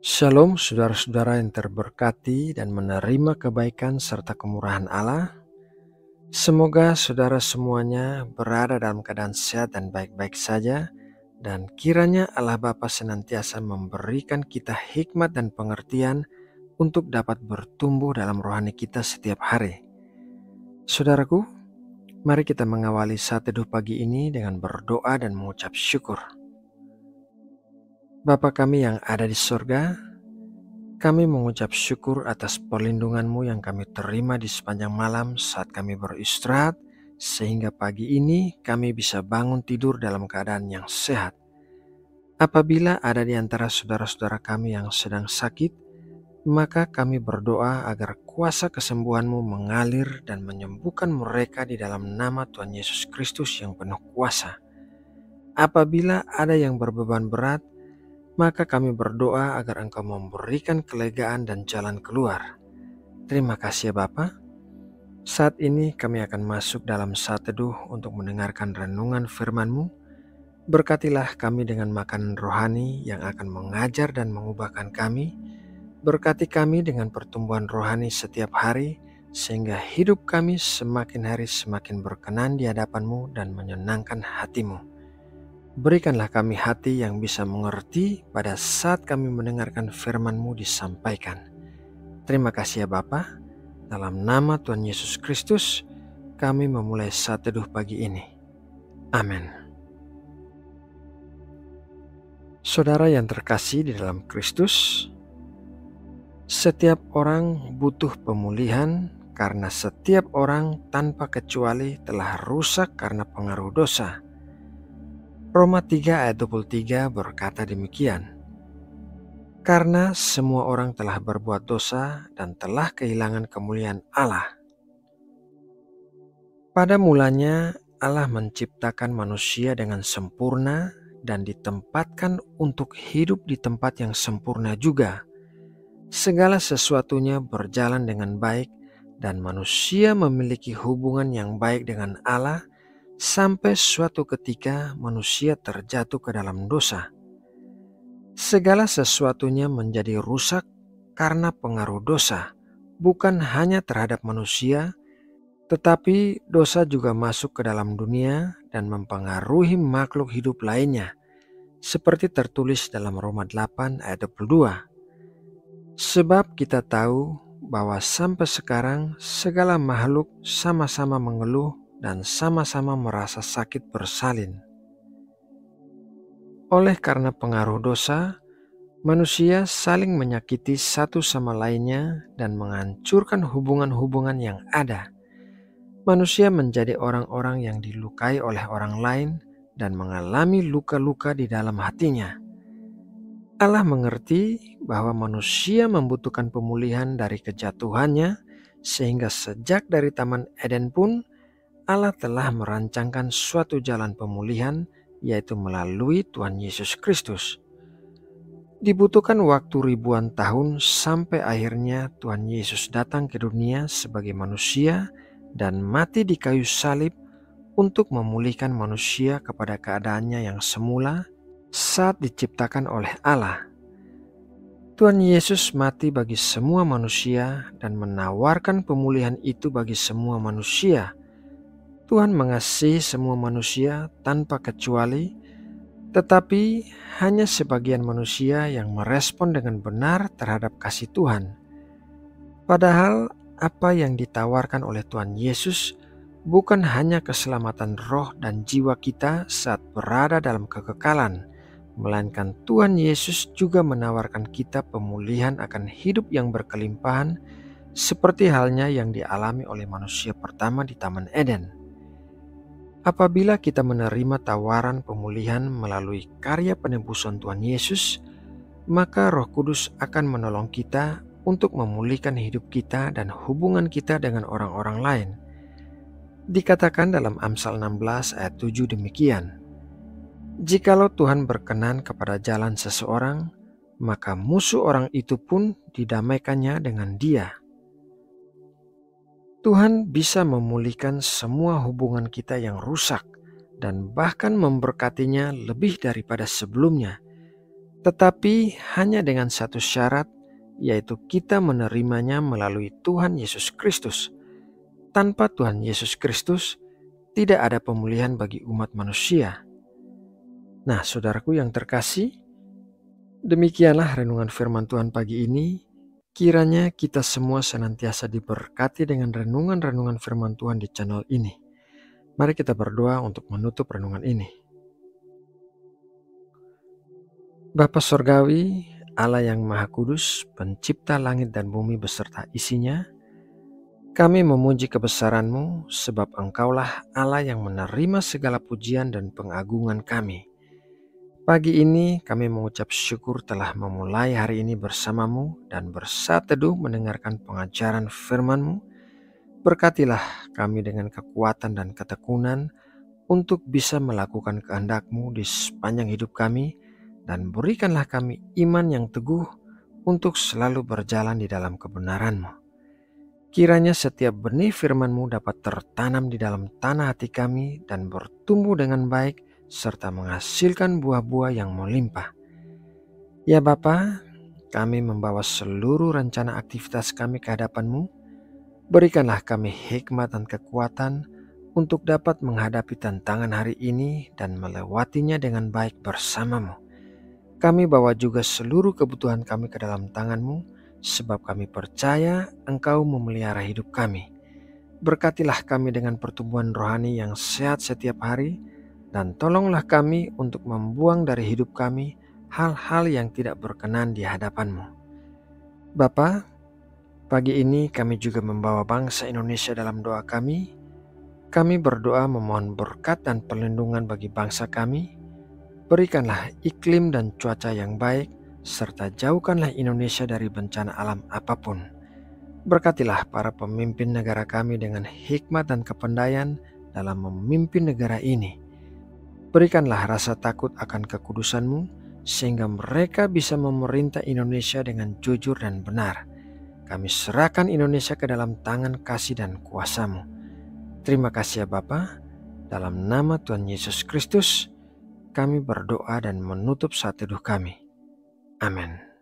Shalom saudara-saudara yang terberkati dan menerima kebaikan serta kemurahan Allah. Semoga saudara semuanya berada dalam keadaan sehat dan baik-baik saja, dan kiranya Allah Bapa senantiasa memberikan kita hikmat dan pengertian untuk dapat bertumbuh dalam rohani kita setiap hari. Saudaraku, mari kita mengawali saat teduh pagi ini dengan berdoa dan mengucap syukur. Bapa kami yang ada di sorga, kami mengucap syukur atas perlindungan-Mu yang kami terima di sepanjang malam saat kami beristirahat, sehingga pagi ini kami bisa bangun tidur dalam keadaan yang sehat. Apabila ada di antara saudara-saudara kami yang sedang sakit, maka kami berdoa agar kuasa kesembuhan-Mu mengalir dan menyembuhkan mereka di dalam nama Tuhan Yesus Kristus yang penuh kuasa. Apabila ada yang berbeban berat, maka kami berdoa agar Engkau memberikan kelegaan dan jalan keluar. Terima kasih ya Bapa. Saat ini kami akan masuk dalam saat teduh untuk mendengarkan renungan firman-Mu. Berkatilah kami dengan makanan rohani yang akan mengajar dan mengubahkan kami. Berkati kami dengan pertumbuhan rohani setiap hari, sehingga hidup kami semakin hari semakin berkenan di hadapan-Mu dan menyenangkan hati-Mu. Berikanlah kami hati yang bisa mengerti pada saat kami mendengarkan firman-Mu disampaikan. Terima kasih ya Bapa. Dalam nama Tuhan Yesus Kristus, kami memulai saat teduh pagi ini. Amin. Saudara yang terkasih di dalam Kristus, setiap orang butuh pemulihan karena setiap orang tanpa kecuali telah rusak karena pengaruh dosa. Roma 3 ayat 23 berkata demikian. Karena semua orang telah berbuat dosa dan telah kehilangan kemuliaan Allah. Pada mulanya Allah menciptakan manusia dengan sempurna dan ditempatkan untuk hidup di tempat yang sempurna juga. Segala sesuatunya berjalan dengan baik dan manusia memiliki hubungan yang baik dengan Allah sampai suatu ketika manusia terjatuh ke dalam dosa. Segala sesuatunya menjadi rusak karena pengaruh dosa, bukan hanya terhadap manusia, tetapi dosa juga masuk ke dalam dunia dan mempengaruhi makhluk hidup lainnya, seperti tertulis dalam Roma 8 ayat 22. Sebab kita tahu bahwa sampai sekarang segala makhluk sama-sama mengeluh dan sama-sama merasa sakit bersalin. Oleh karena pengaruh dosa, manusia saling menyakiti satu sama lainnya dan menghancurkan hubungan-hubungan yang ada. Manusia menjadi orang-orang yang dilukai oleh orang lain dan mengalami luka-luka di dalam hatinya. Allah mengerti bahwa manusia membutuhkan pemulihan dari kejatuhannya, sehingga sejak dari Taman Eden pun Allah telah merancangkan suatu jalan pemulihan, yaitu melalui Tuhan Yesus Kristus. Dibutuhkan waktu ribuan tahun sampai akhirnya Tuhan Yesus datang ke dunia sebagai manusia dan mati di kayu salib untuk memulihkan manusia kepada keadaannya yang semula saat diciptakan oleh Allah. Tuhan Yesus mati bagi semua manusia dan menawarkan pemulihan itu bagi semua manusia. Tuhan mengasihi semua manusia tanpa kecuali, tetapi hanya sebagian manusia yang merespon dengan benar terhadap kasih Tuhan. Padahal apa yang ditawarkan oleh Tuhan Yesus bukan hanya keselamatan roh dan jiwa kita saat berada dalam kekekalan, melainkan Tuhan Yesus juga menawarkan kita pemulihan akan hidup yang berkelimpahan, seperti halnya yang dialami oleh manusia pertama di Taman Eden. Apabila kita menerima tawaran pemulihan melalui karya penebusan Tuhan Yesus, maka Roh Kudus akan menolong kita untuk memulihkan hidup kita dan hubungan kita dengan orang-orang lain. Dikatakan dalam Amsal 16 ayat 7 demikian. Jikalau Tuhan berkenan kepada jalan seseorang, maka musuh orang itu pun didamaikannya dengan dia. Tuhan bisa memulihkan semua hubungan kita yang rusak dan bahkan memberkatinya lebih daripada sebelumnya. Tetapi hanya dengan satu syarat, yaitu kita menerimanya melalui Tuhan Yesus Kristus. Tanpa Tuhan Yesus Kristus, tidak ada pemulihan bagi umat manusia. Nah, saudaraku yang terkasih, demikianlah renungan firman Tuhan pagi ini. Kiranya kita semua senantiasa diberkati dengan renungan-renungan firman Tuhan di channel ini. Mari kita berdoa untuk menutup renungan ini. Bapa Sorgawi, Allah yang Maha Kudus, pencipta langit dan bumi beserta isinya, kami memuji kebesaran-Mu sebab Engkaulah Allah yang menerima segala pujian dan pengagungan kami. Pagi ini kami mengucap syukur telah memulai hari ini bersama-Mu dan bersaat teduh mendengarkan pengajaran firman-Mu. Berkatilah kami dengan kekuatan dan ketekunan untuk bisa melakukan kehendak-Mu di sepanjang hidup kami, dan berikanlah kami iman yang teguh untuk selalu berjalan di dalam kebenaran-Mu. Kiranya setiap benih firman-Mu dapat tertanam di dalam tanah hati kami dan bertumbuh dengan baik serta menghasilkan buah-buah yang melimpah. Ya Bapa, kami membawa seluruh rencana aktivitas kami ke hadapan-Mu. Berikanlah kami hikmat dan kekuatan untuk dapat menghadapi tantangan hari ini dan melewatinya dengan baik bersama-Mu. Kami bawa juga seluruh kebutuhan kami ke dalam tangan-Mu, sebab kami percaya Engkau memelihara hidup kami. Berkatilah kami dengan pertumbuhan rohani yang sehat setiap hari, dan tolonglah kami untuk membuang dari hidup kami hal-hal yang tidak berkenan di hadapan-Mu. Bapa, pagi ini kami juga membawa bangsa Indonesia dalam doa kami. Kami berdoa memohon berkat dan perlindungan bagi bangsa kami. Berikanlah iklim dan cuaca yang baik, serta jauhkanlah Indonesia dari bencana alam apapun. Berkatilah para pemimpin negara kami dengan hikmat dan kepandaian dalam memimpin negara ini. Berikanlah rasa takut akan kekudusan-Mu, sehingga mereka bisa memerintah Indonesia dengan jujur dan benar. Kami serahkan Indonesia ke dalam tangan kasih dan kuasa-Mu. Terima kasih ya Bapa. Dalam nama Tuhan Yesus Kristus, kami berdoa dan menutup saat teduh kami. Amin.